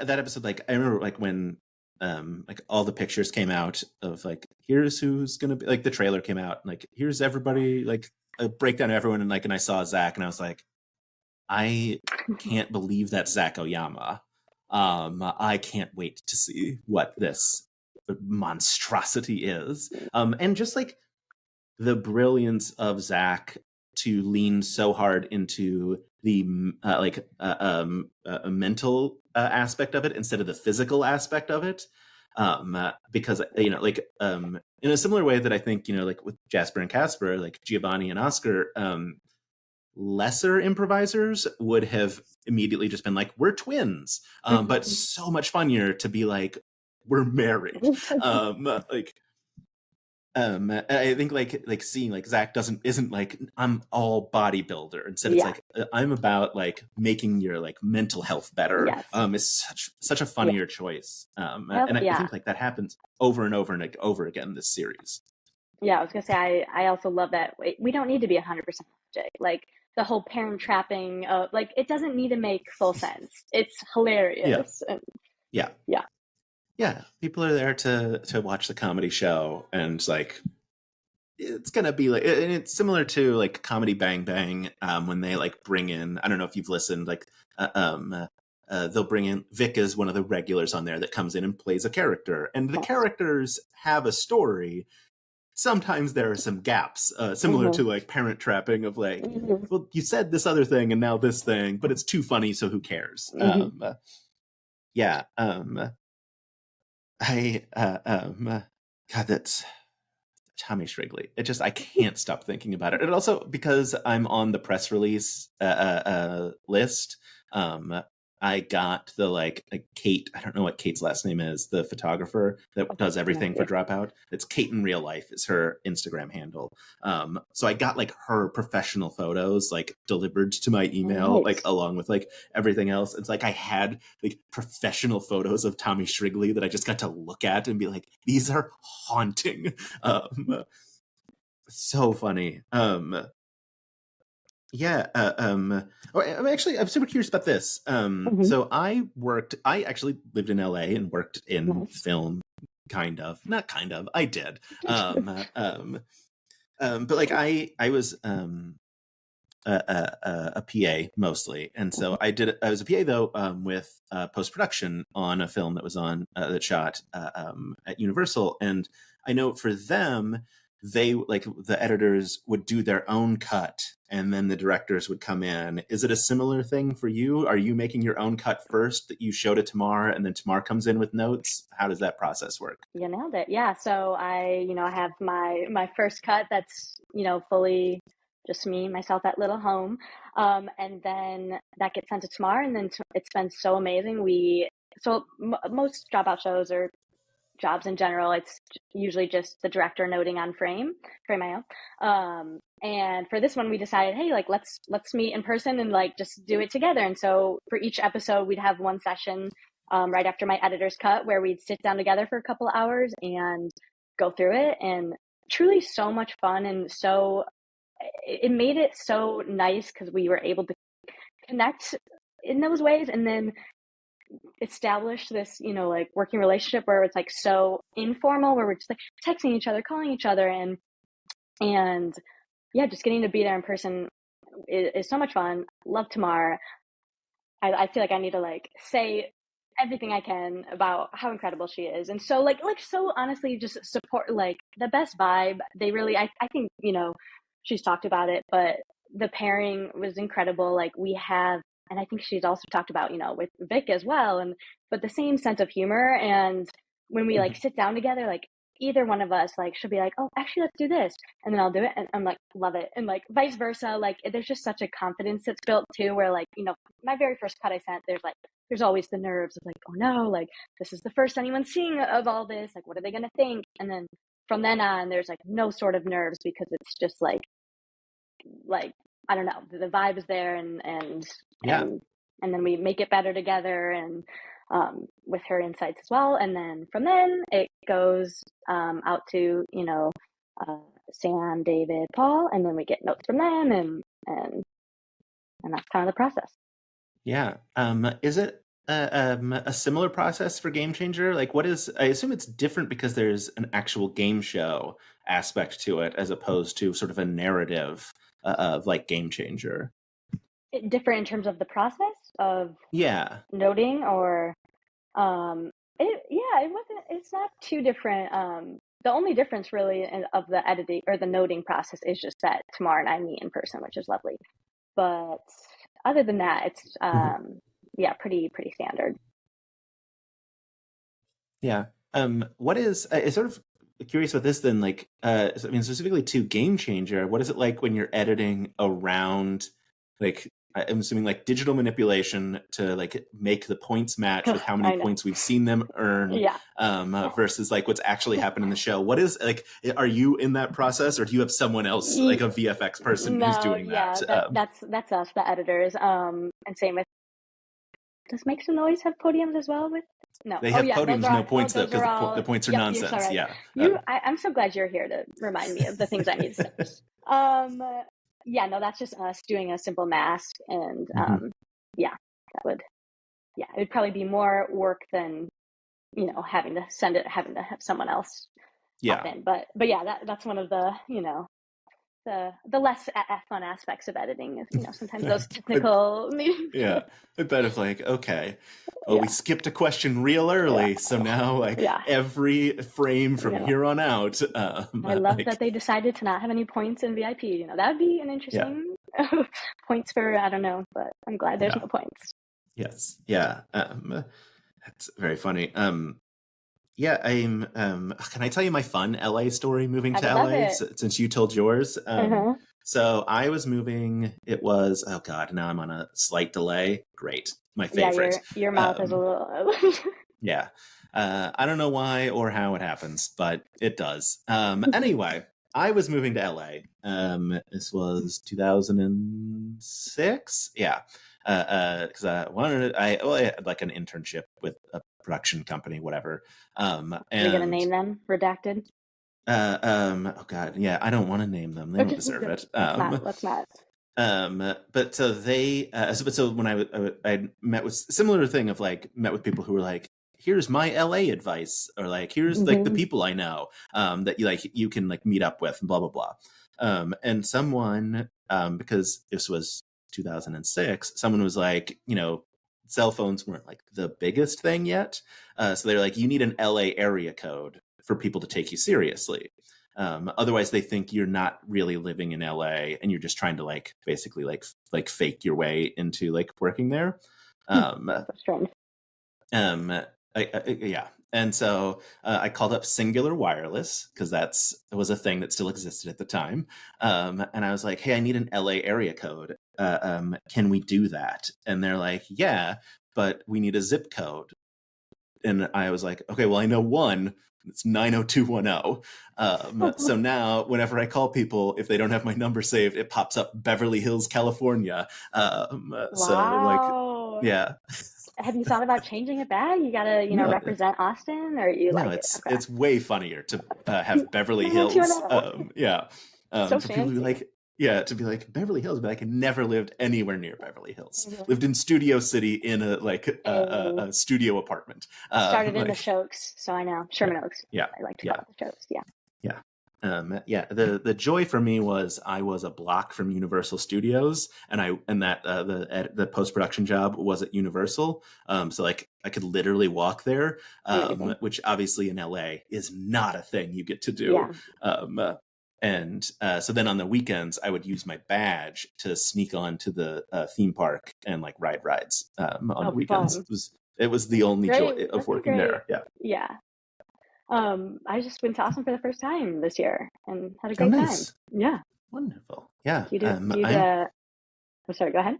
episode, like I remember, like when like all the pictures came out of like here's who's gonna be, like the trailer came out, and, like here's everybody, like a breakdown of everyone, and I saw Zach, and I was like, I can't believe that's Zach Oyama. I can't wait to see what this monstrosity is. And just like the brilliance of Zach to lean so hard into the mental aspect of it instead of the physical aspect of it. Because in a similar way that I think, like with Jasper and Casper, like Giovanni and Oscar, lesser improvisers would have immediately just been like, we're twins. But so much funnier to be like, we're married. I think like seeing like Zach isn't like I'm all bodybuilder. Instead it's like I'm about like making your like mental health better. It's such a funnier choice. And I think like that happens over and over and over again this series. Yeah, I was gonna say I also love that we don't need to be 100% logic. Like the whole parent trapping of like it doesn't need to make full sense. It's hilarious. Yeah, people are there to watch the comedy show, and like it's gonna be like, and it's similar to like Comedy Bang Bang when they like bring in, I don't know if you've listened, like they'll bring in Vic as one of the regulars on there that comes in and plays a character, and the characters have a story. Sometimes there are some gaps, similar to like Parent Trapping of like, well, you said this other thing and now this thing, but it's too funny, so who cares? God, that's Tommy Shrigley. I can't stop thinking about it. And also because I'm on the press release list, I got the like Kate, I don't know what Kate's last name is, the photographer that does everything for Dropout. It's Kate in Real Life is her Instagram handle. So I got like her professional photos like delivered to my email, like along with like everything else. It's like I had like professional photos of Tommy Shrigley that I just got to look at and be like, these are haunting. So funny. I'm super curious about this. So I actually lived in LA and worked in film, I did. But like I was a PA mostly, and so I was a PA though with post-production on a film that was on that shot at Universal, and I know for them they like the editors would do their own cut and then the directors would come in. Is it a similar thing for you? Are you making your own cut first that you show to Tamar and then Tamar comes in with notes? How does that process work? You nailed it. Yeah. So I have my first cut that's, fully just me, myself, that little home. And then that gets sent to Tamar, and then it's been so amazing. Most Dropout shows or jobs in general, it's usually just the director noting on frame IO. And for this one, we decided, hey, like let's meet in person and like just do it together. And so for each episode, we'd have one session right after my editor's cut where we'd sit down together for a couple of hours and go through it. And truly so much fun, and so it made it so nice because we were able to connect in those ways, and then establish this, like working relationship where it's like so informal, where we're just like texting each other, calling each other, and yeah, just getting to be there in person is so much fun. Love Tamar. I feel like I need to like say everything I can about how incredible she is. And so so honestly, just support like the best vibe. They really, I think, she's talked about it, but the pairing was incredible. Like we have, and I think she's also talked about, with Vic as well, but the same sense of humor. And when we like sit down together, like either one of us, like she'll be like, oh, actually let's do this. And then I'll do it. And I'm like, love it. And like vice versa, like there's just such a confidence that's built too, where like, my very first cut I sent, there's always the nerves of like, oh no, like this is the first anyone's seeing of all this. Like, what are they going to think? And then from then on, there's like no sort of nerves because it's just like, I don't know, the vibe is there, Yeah. and then we make it better together, and with her insights as well. And then from then it goes out to, Sam, David, Paul, and then we get notes from them, and that's kind of the process. Yeah. Is it a similar process for Game Changer? Like, I assume it's different because there's an actual game show aspect to it as opposed to sort of a narrative of like Game Changer. Different in terms of the process of noting, or it's not too different. The only difference really of the editing or the noting process is just that Tamar and I meet in person, which is lovely. But other than that, it's pretty standard. Yeah. What is sort of curious about this then, like specifically to Game Changer, what is it like when you're editing around, like I'm assuming like digital manipulation to like make the points match with how many points we've seen them earn, versus like what's actually happened in the show? What is like, are you in that process, or do you have someone else, like a VFX person who's doing that? That's us, the editors. And same with, does Make Some Noise have podiums as well? No, they have podiums, no points though, because the points are nonsense. Right. Yeah, I'm so glad you're here to remind me of the things I need to say. Yeah, no, that's just us doing a simple mask, and it would probably be more work than having to have someone else hop in. But yeah, that's one of the the less fun aspects of editing is sometimes those technical yeah. I bet if like, okay, we skipped a question real early, so now like every frame from here on out. I love that they decided to not have any points in VIP. That would be an interesting points for, I don't know, but I'm glad there's no points. Yes. Yeah. That's very funny. Yeah, I'm. Can I tell you my fun LA story moving to LA since you told yours? So I was moving. It was, oh God, now I'm on a slight delay. Great, my favorite. Yeah, your mouth is a little. Yeah, I don't know why or how it happens, but it does. Anyway, I was moving to LA. This was 2006. Yeah. Because I had like an internship with a production company, whatever. And are you gonna name them? Redacted. Oh God, yeah, I don't want to name them. They don't deserve it. Let's not. But so they, so when I met with similar thing of like met with people who were like, here's my LA advice, or like here's like the people I know that you can like meet up with, and blah blah blah. And someone, because this was 2006, someone was like, cell phones weren't like the biggest thing yet. So they're like, you need an LA area code for people to take you seriously. Otherwise, they think you're not really living in LA and you're just trying to like basically like fake your way into like working there. Um, So strange. um, yeah. And so I called up Singular Wireless because that was a thing that still existed at the time. And I was like, hey, I need an LA area code. Can we do that? And they're like, yeah, but we need a zip code. And I was like, okay, well, I know one. It's 90210. So now, whenever I call people, if they don't have my number saved, it pops up Beverly Hills, California. So, like, Wow. yeah. Have you thought about changing it back? You gotta, No, represent Austin, or you no, like it? Okay. it's way funnier to have Beverly Hills. 90210. Yeah, So for people who fancy. like, yeah, to be like Beverly Hills, but I could never lived anywhere near Beverly Hills. Mhm. Lived in Studio City in a like Oh, a studio apartment. started in the Like, Shokes, so I know yeah, Sherman Oaks. yeah, I like to call yeah. it the Shokes. Yeah. Yeah. Yeah. The joy for me was I was a block from Universal Studios, and that the post production job was at Universal. So like I could literally walk there, Amazing. which obviously in LA is not a thing you get to Yeah. do. And so then on the weekends, I would use my badge to sneak on to the theme park and like ride rides on the Oh, weekends. fun. It was the only joy Great. of That'd be working great. there. Yeah. Yeah. I just went to Austin for the first time this year and had a Oh, great time. nice. Yeah. Wonderful. Yeah. You do you I'm the oh, sorry, go ahead.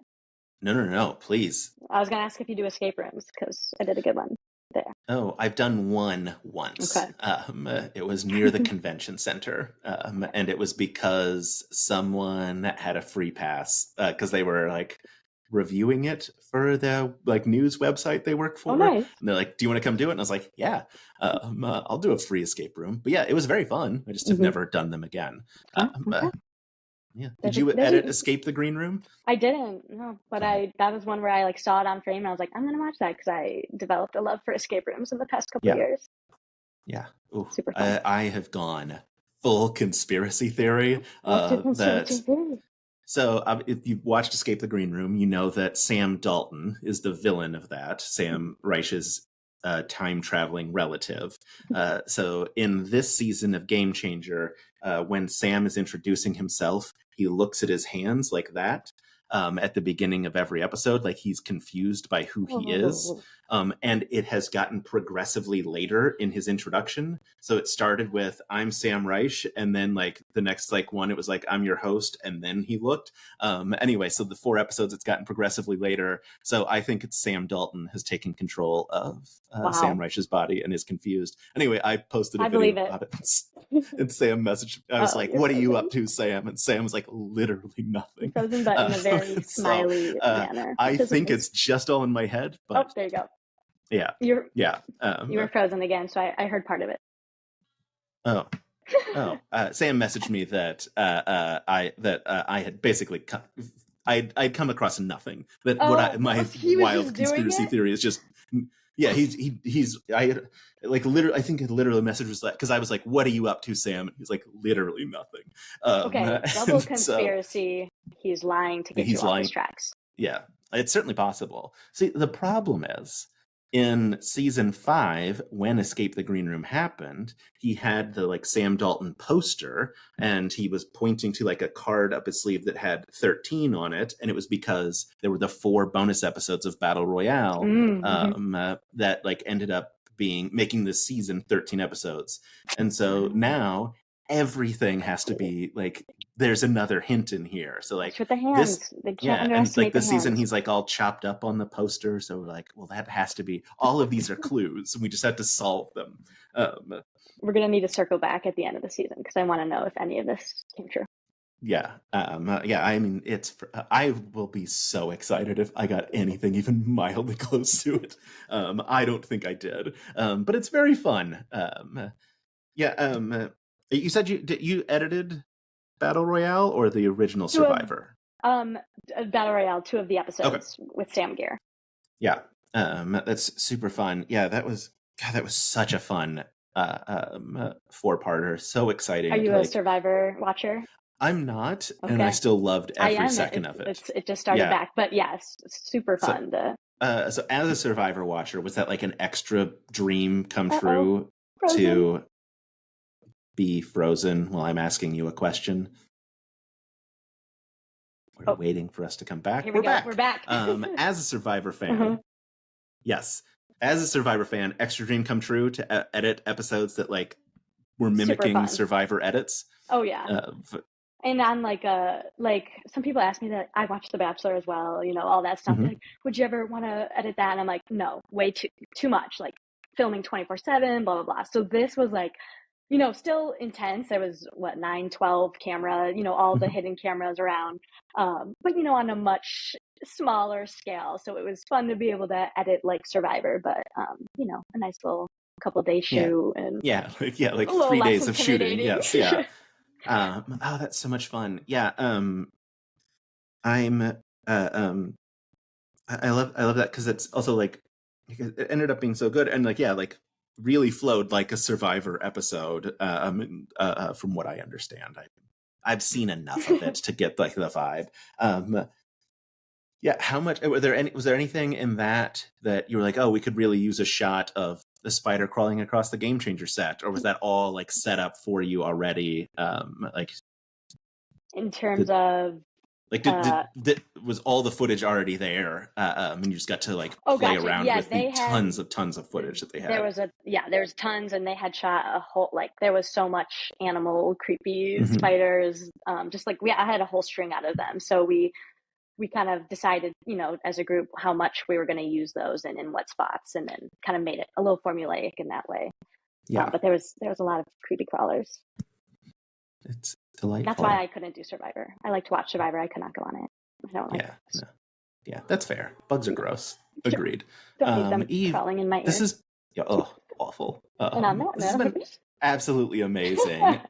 no, please. I was gonna ask if you do escape rooms because I did a good one there. Oh, I've done one once. Okay. It was near the convention center, and it was because someone had a free pass because they were like reviewing it for the like news website they work Oh, for, and nice. they're like, "Do you want to come do it?" And I was like, "Yeah, I'll do a free escape room." But yeah, it was very fun. I just have Hmm. never done them again. Yeah, Um, uh, okay. yeah. Did There's a, you there's edit a, Escape the Green Room? I didn't, no, but Oh, that was one where I like saw it on frame and I was like, I'm gonna watch that because I developed a love for escape rooms in the past couple of yeah. years. Yeah. Ooh, Super fun. I have gone full conspiracy theory. What's your That conspiracy theory? so if you've watched Escape the Green Room, you know that Sam Dalton is the villain of that. Sam Reich's time traveling relative. So in this season of Game Changer, when Sam is introducing himself, he looks at his hands like that. At the beginning of every episode, like he's confused by who he is. Oh, And it has gotten progressively later in his introduction. So it started with "I'm Sam Reich," and then like the next like one, it was like "I'm your host," and then he looked. Anyway, so the 4 episodes, it's gotten progressively later. So I think it's Sam Dalton has taken control of Sam wow. Reich's body and is confused. Anyway, I posted a I video believe it. about it, and Sam messaged. I was Uh-oh, like, you're "What are you frozen. up to, Sam?" And Sam was like, "Literally You're nothing." frozen, but in a very So smiley manner, I which is think nice. it's just all in my head, Oh, but there you go. yeah, You're yeah. you were frozen again, so I heard part of it. Oh, Sam messaged me that I had basically I'd come across nothing. That what Oh, my he was just wild doing conspiracy it? theory is just yeah. He's I like literally. I think his literal message was that because I was like, "What are you up to, Sam?" And he's like, "Literally nothing." Okay, double So conspiracy. He's lying to get you he's off his lying. tracks. Yeah, it's certainly possible. See, the problem is in season 5, when Escape the Green Room happened, he had the like Sam Dalton poster and he was pointing to like a card up his sleeve that had 13 on it. And it was because there were the 4 bonus episodes of Battle Royale Mm-hmm. that like ended up making this season 13 episodes. And so now everything has to be like there's another hint in here. So Watch like with the this hands. They can't yeah, and like underestimate the this season, hands. he's like all chopped up on the poster. So we're like, well, that has to be. All of these are clues, and we just have to solve them. We're gonna need to circle back at the end of the season because I want to know if any of this came true. Yeah, yeah. I mean, I will be so excited if I got anything even mildly close to it. I don't think I did, but it's very fun. Yeah. You said you edited Battle Royale or the original Two of Survivor? Battle Royale, 2 of the Okay. episodes with Sam Gear. Yeah. That's super fun. Yeah, that was such a fun 4-parter. So exciting Are to you a like Survivor watcher? I'm not, and I Okay, still loved I every am. second of it. It just started Yeah. back, but yes, it's super So fun. so as a Survivor watcher, was that like an extra dream come Uh-oh, true frozen. to be frozen while I'm asking you a question. We're waiting for us to come back. Here we go. Back. We're back. As a Survivor fan, yes, as a Survivor fan, extra dream come true to edit episodes that like were mimicking Survivor edits. Oh yeah. And I'm like some people ask me that I watch The Bachelor as well, you know, all that stuff. Like, would you ever want to edit that? And I'm like, no, way too much. Like filming 24/7, blah blah blah. So this was like, you know, still intense. There was 9-12 camera, you know, all the hidden cameras around, but you know, on a much smaller scale. So it was fun to be able to edit like Survivor, but you know, a nice little couple of days shoot and like 3 days of shooting. Yes, yeah. Oh, that's so much fun. Yeah. I love that because it's also like it ended up being so good and like like really flowed like a Survivor episode. From what I understand, I've seen enough of it to get like the vibe. How much was there anything in that you were like, oh, we could really use a shot of the spider crawling across the Game Changer set, or was that all like set up for you already? Like in terms of like was all the footage already there, and you just got to like play around with the tons of footage that they had? There's tons, and they had shot a whole, like there was so much animal creepy spiders, just like I had a whole string out of them, so we kind of decided, you know, as a group how much we were going to use those and in what spots, and then kind of made it a little formulaic in that way. But there was a lot of creepy crawlers. It's delightful. That's why I couldn't do Survivor. I like to watch Survivor. I could not go on it. I don't like it. Yeah, that's fair. Bugs are gross. Agreed. Don't need them Eve, crawling in my ear. This is awful. And on that this has been absolutely amazing.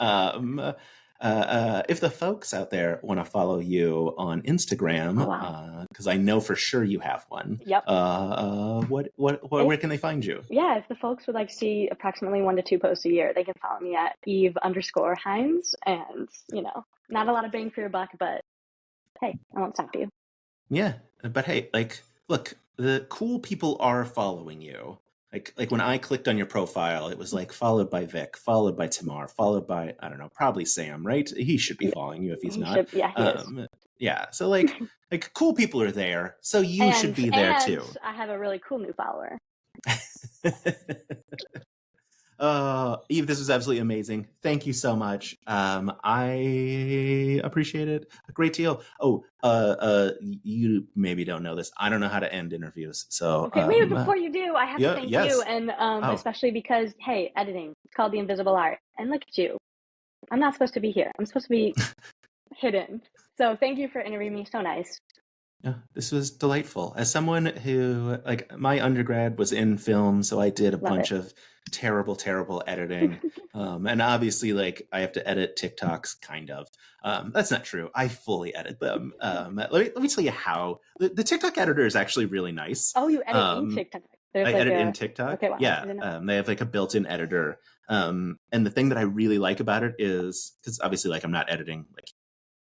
If the folks out there want to follow you on Instagram, because I know for sure you have one. Yep. Where can they find you? Yeah, if the folks would like to see approximately 1 to 2 posts a year, they can follow me at Eve_Hinz. And, you know, not a lot of bang for your buck, but hey, I won't stop you. Yeah, but hey, like, look, the cool people are following you. Like when I clicked on your profile, it was like followed by Vic, followed by Tamar, followed by, I don't know, probably Sam, right? He should be following you if he's not. He is. Yeah. So like cool people are there. So you should be there too. I have a really cool new follower. Eve, this was absolutely amazing. Thank you so much. I appreciate it a great deal. You maybe don't know this. I don't know how to end interviews. So okay, wait, before you do, I have to thank you. And especially because, hey, editing, it's called the invisible art. And look at you. I'm not supposed to be here. I'm supposed to be hidden. So thank you for interviewing me. So nice. Yeah, this was delightful. As someone who, like, my undergrad was in film, so I did a bunch of terrible editing. And obviously, like, I have to edit TikToks, kind of. That's not true. I fully edit them. Let me tell you how. The TikTok editor is actually really nice. Oh, you edit in TikTok? I edit in TikTok. Okay, wow. Yeah, they have like a built-in editor. And the thing that I really like about it is, because obviously, like, I'm not editing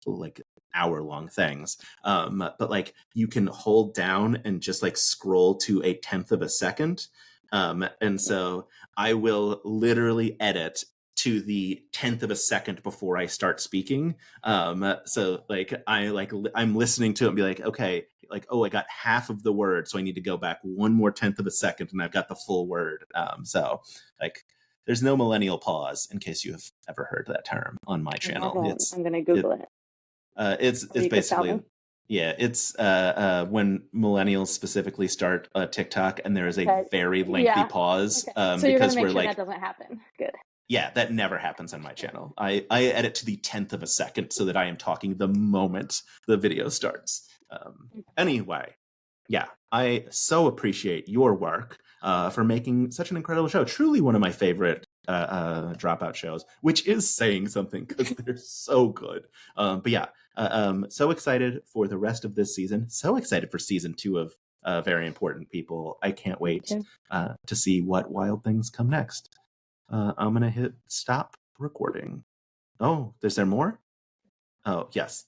like hour-long things, but like you can hold down and just like scroll to 1/10 of a second, and so I will literally edit to the 1/10 of a second before I start speaking. So like I'm listening to it and be like, okay, like, oh, I got half of the word, so I need to go back one more 1/10 of a second, and I've got the full word. So like, there's no millennial pause, in case you have ever heard that term on my channel. I'm gonna Google it. It's basically, it's when millennials specifically start TikTok, and there is a very lengthy pause. Okay. So you're gonna make sure that doesn't happen. Good. Yeah, that never happens on my channel. I edit to the 1/10 of a second so that I am talking the moment the video starts. Anyway, yeah, I so appreciate your work for making such an incredible show. Truly one of my favorite Dropout shows, which is saying something because they're so good. But yeah, so excited for the rest of this season. So excited for season 2 of Very Important People. I can't wait to see what wild things come next. I'm going to hit stop recording. Oh, is there more? Oh, yes.